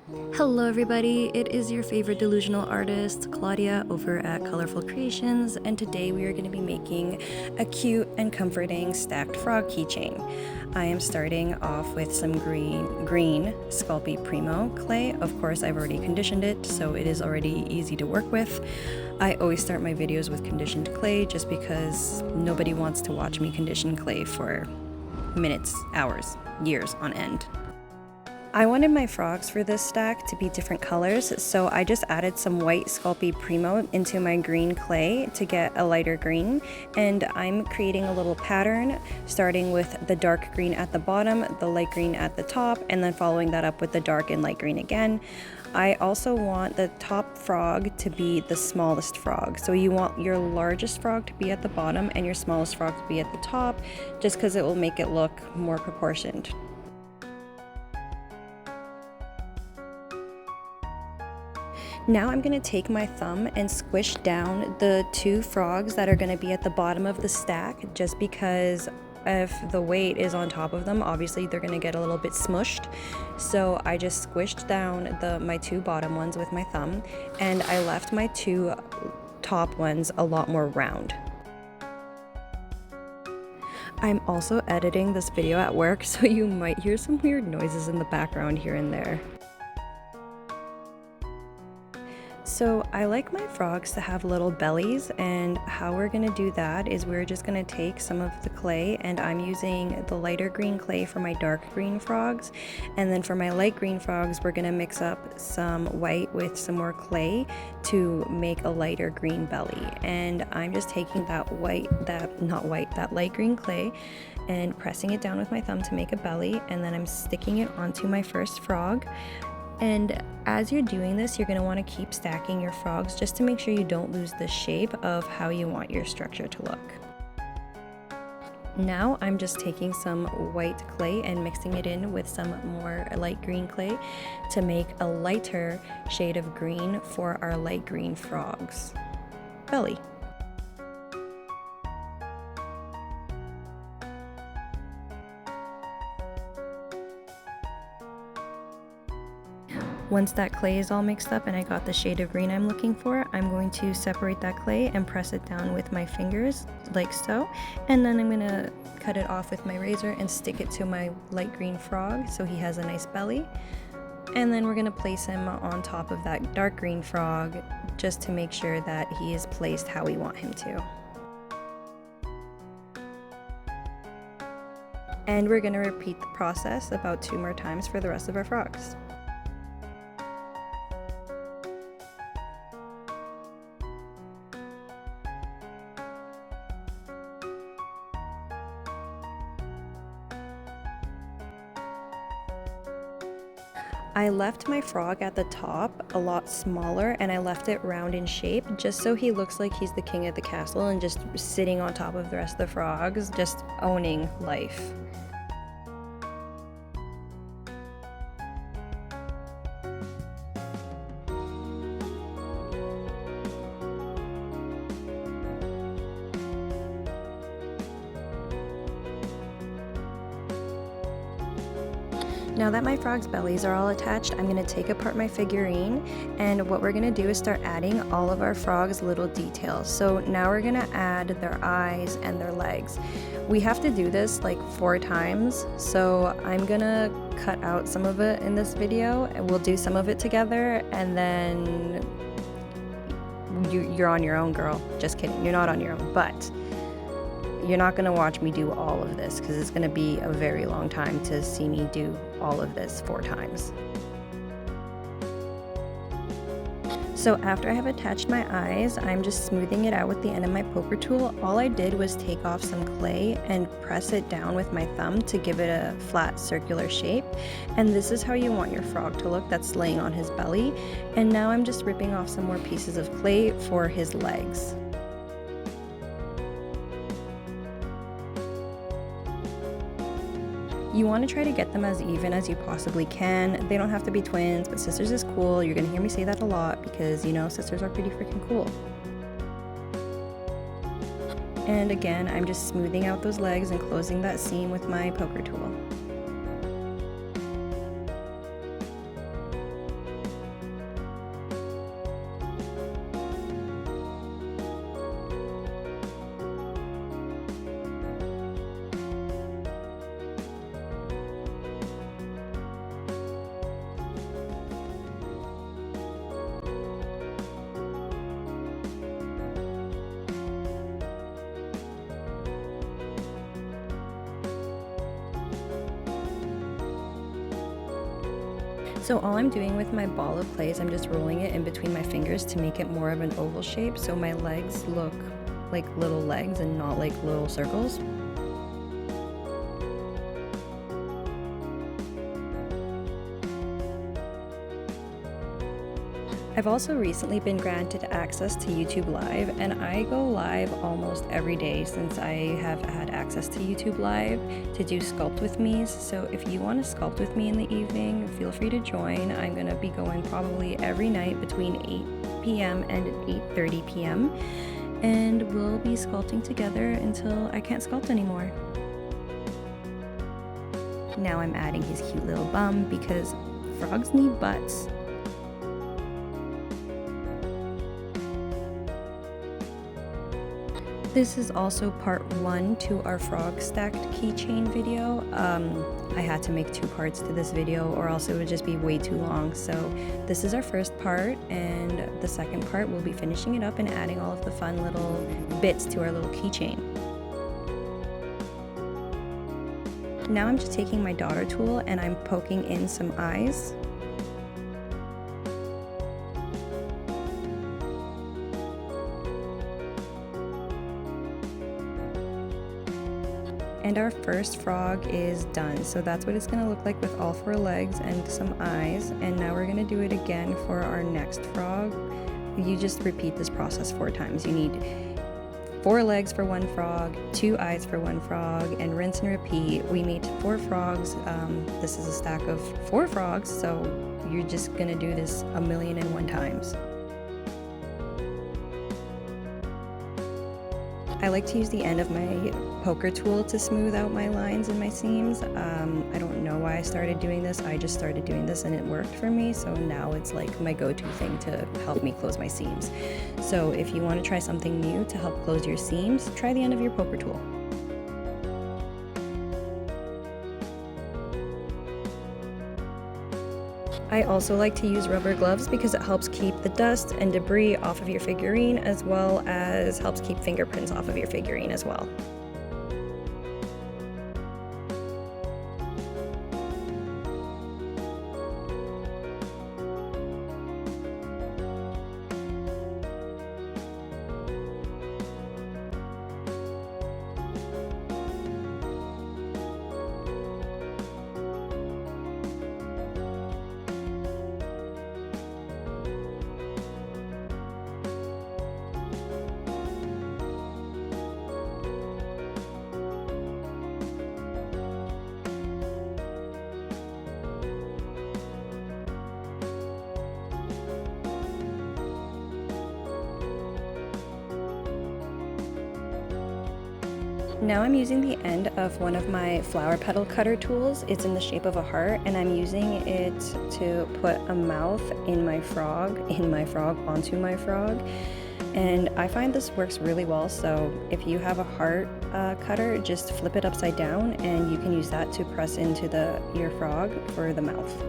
Hello everybody, it is your favorite delusional artist, Claudia, over at Colorful Creations, and today we are going to be making a cute and comforting stacked frog keychain. I am starting off with some green sculpypremo clay. Of course, I've already conditioned it, so it is already easy to work with. I always start my videos with conditioned clay just because nobody wants to watch me condition clay for minutes, hours, years on end. I wanted my frogs for this stack to be different colors, so I just added some white Sculpypremo into my green clay to get a lighter green, and I'm creating a little pattern starting with the dark green at the bottom, the light green at the top, and then following that up with the dark and light green again. I also want the top frog to be the smallest frog, so you want your largest frog to be at the bottom and your smallest frog to be at the top, just because it will make it look more proportioned. Now I'm going to take my thumb and squish down the two frogs that are going to be at the bottom of the stack, just because if the weight is on top of them, obviously they're going to get a little bit smushed. So I just squished down my two bottom ones with my thumb, and I left my two top ones a lot more round. I'm also editing this video at work, so you might hear some weird noises in the background here and there. So I like my frogs to have little bellies, and how we're going to do that is we're just going to take some of the clay, and I'm using the lighter green clay for my dark green frogs, and then for my light green frogs we're going to mix up some white with some more clay to make a lighter green belly. And I'm just taking that light green clay and pressing it down with my thumb to make a belly, and then I'm sticking it onto my first frog. And as you're doing this, you're going to want to keep stacking your frogs just to make sure you don't lose the shape of how you want your structure to look. Now I'm just taking some white clay and mixing it in with some more light green clay to make a lighter shade of green for our light green frog's belly. Once that clay is all mixed up and I got the shade of green I'm looking for, I'm going to separate that clay and press it down with my fingers like so, and then I'm going to cut it off with my razor and stick it to my light green frog so he has a nice belly. And then we're going to place him on top of that dark green frog just to make sure that he is placed how we want him to. And we're going to repeat the process about 2 more times for the rest of our frogs. I left my frog at the top a lot smaller, and I left it round in shape just so he looks like he's the king of the castle and just sitting on top of the rest of the frogs, just owning life. Now that my frog's bellies are all attached, I'm going to take apart my figurine, and what we're going to do is start adding all of our frogs' little details. So now we're going to add their eyes and their legs. We have to do this like 4 times, so I'm going to cut out some of it in this video, and we'll do some of it together, and then you're on your own, girl. Just kidding, you're not on your own, but you're not going to watch me do all of this because it's going to be a very long time to see me do all of this 4 times. So after I have attached my eyes, I'm just smoothing it out with the end of my poker tool. All I did was take off some clay and press it down with my thumb to give it a flat circular shape. And this is how you want your frog to look that's laying on his belly. And now I'm just ripping off some more pieces of clay for his legs. You want to try to get them as even as you possibly can. They don't have to be twins, but sisters is cool. You're going to hear me say that a lot because, you know, sisters are pretty freaking cool. And again, I'm just smoothing out those legs and closing that seam with my poker tool. So all I'm doing with my ball of clay is I'm just rolling it in between my fingers to make it more of an oval shape, so my legs look like little legs and not like little circles. I've also recently been granted access to YouTube Live, and I go live almost every day since I have had access to YouTube Live to do sculpt with me's. So if you want to sculpt with me in the evening, feel free to join. I'm going to be going probably every night between 8 p.m. and 8:30 p.m. and we'll be sculpting together until I can't sculpt anymore. Now I'm adding his cute little bum because frogs need butts. This is also part 1 to our frog stacked keychain video. I had to make 2 parts to this video or else it would just be way too long. So this is our first part, and the second part we'll be finishing it up and adding all of the fun little bits to our little keychain. Now I'm just taking my daughter tool and I'm poking in some eyes. And our first frog is done. So that's what it's gonna look like with all 4 legs and some eyes. And now we're gonna do it again for our next frog. You just repeat this process 4 times. You need 4 legs for 1 frog, 2 eyes for 1 frog, and rinse and repeat. We made 4 frogs. This is a stack of 4 frogs, so you're just gonna do this 1,000,001 times. I like to use the end of my poker tool to smooth out my lines and my seams. I don't know why I started doing this. I just started doing this and it worked for me, so now it's like my go-to thing to help me close my seams. So if you want to try something new to help close your seams, try the end of your poker tool. I also like to use rubber gloves because it helps keep the dust and debris off of your figurine, as well as helps keep fingerprints off of your figurine as well. Now I'm using the end of one of my flower petal cutter tools. It's in the shape of a heart, and I'm using it to put a mouth in my frog, onto my frog. And I find this works really well, so if you have a heart cutter, just flip it upside down and you can use that to press into your frog for the mouth.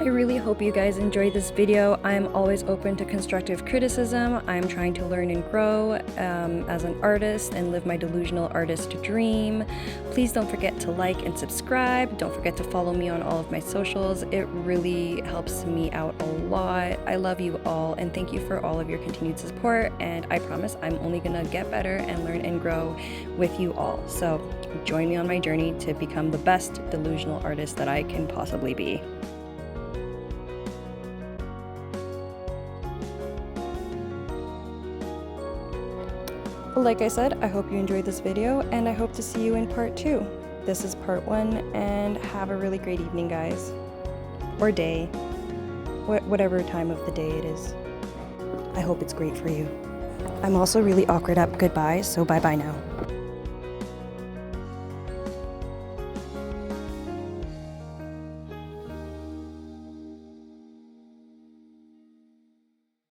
I really hope you guys enjoyed this video. I'm always open to constructive criticism. I'm trying to learn and grow as an artist and live my delusional artist dream. Please don't forget to like and subscribe. Don't forget to follow me on all of my socials. It really helps me out a lot. I love you all and thank you for all of your continued support, and I promise I'm only gonna get better and learn and grow with you all. So join me on my journey to become the best delusional artist that I can possibly be. Like I said, I hope you enjoyed this video, and I hope to see you in part 2. This is part 1, and have a really great evening, guys. Or day. Whatever time of the day it is. I hope it's great for you. I'm also really awkward at goodbye, so bye-bye now.